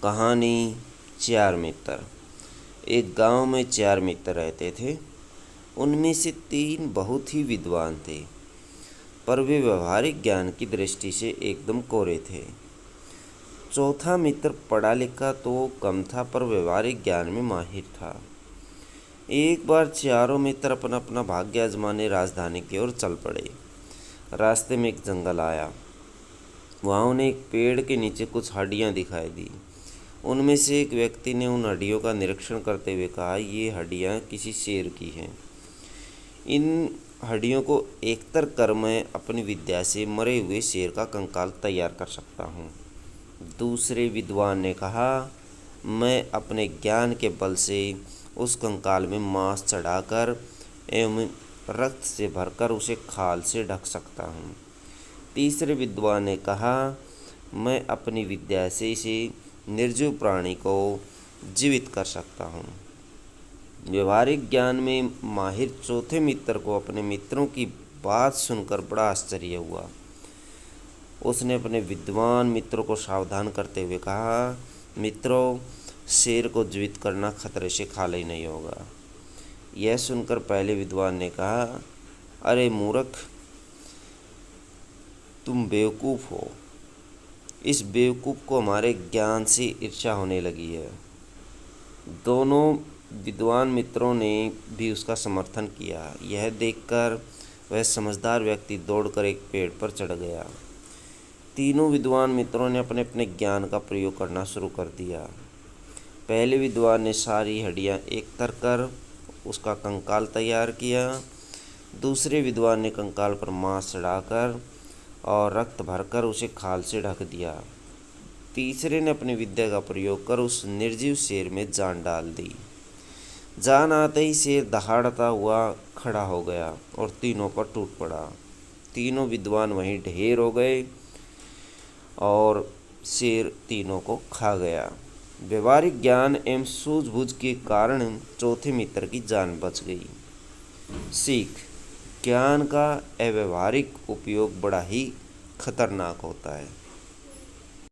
कहानी चार मित्र। एक गांव में चार मित्र रहते थे। उनमें से तीन बहुत ही विद्वान थे, पर वे व्यवहारिक ज्ञान की दृष्टि से एकदम कोरे थे। चौथा मित्र पढ़ा लिखा तो कम था, पर व्यवहारिक ज्ञान में माहिर था। एक बार चारों मित्र अपना अपना भाग्य आजमाने राजधानी की ओर चल पड़े। रास्ते में एक जंगल आया। वहाँ उन्हें एक पेड़ के नीचे कुछ हड्डियाँ दिखाई दी। उनमें से एक व्यक्ति ने उन हड्डियों का निरीक्षण करते हुए कहा, ये हड्डियाँ किसी शेर की हैं। इन हड्डियों को एकत्र कर मैं अपनी विद्या से मरे हुए शेर का कंकाल तैयार कर सकता हूँ। दूसरे विद्वान ने कहा, मैं अपने ज्ञान के बल से उस कंकाल में मांस चढ़ाकर एवं रक्त से भरकर उसे खाल से ढक सकता हूँ। तीसरे विद्वान ने कहा, मैं अपनी विद्या से इसे निर्जीव प्राणी को जीवित कर सकता हूँ। व्यवहारिक ज्ञान में माहिर चौथे मित्र को अपने मित्रों की बात सुनकर बड़ा आश्चर्य हुआ। उसने अपने विद्वान मित्रों को सावधान करते हुए कहा, मित्रों, शेर को जीवित करना खतरे से खाली नहीं होगा। यह सुनकर पहले विद्वान ने कहा, अरे मूर्ख, तुम बेवकूफ़ हो। इस बेवकूफ़ को हमारे ज्ञान से ईर्ष्या होने लगी है। दोनों विद्वान मित्रों ने भी उसका समर्थन किया। यह देखकर वह समझदार व्यक्ति दौड़कर एक पेड़ पर चढ़ गया। तीनों विद्वान मित्रों ने अपने अपने ज्ञान का प्रयोग करना शुरू कर दिया। पहले विद्वान ने सारी हड्डियाँ एकत्र कर उसका कंकाल तैयार किया। दूसरे विद्वान ने कंकाल पर मांस चढ़ाकर और रक्त भरकर उसे खाल से ढक दिया। तीसरे ने अपनी विद्या का प्रयोग कर उस निर्जीव शेर में जान डाल दी। जान आते ही शेर दहाड़ता हुआ खड़ा हो गया और तीनों पर टूट पड़ा। तीनों विद्वान वहीं ढेर हो गए और शेर तीनों को खा गया। व्यवहारिक ज्ञान एवं सूझबूझ के कारण चौथे मित्र की जान बच गई। सीख: ज्ञान का अव्यवहारिक उपयोग बड़ा ही खतरनाक होता है।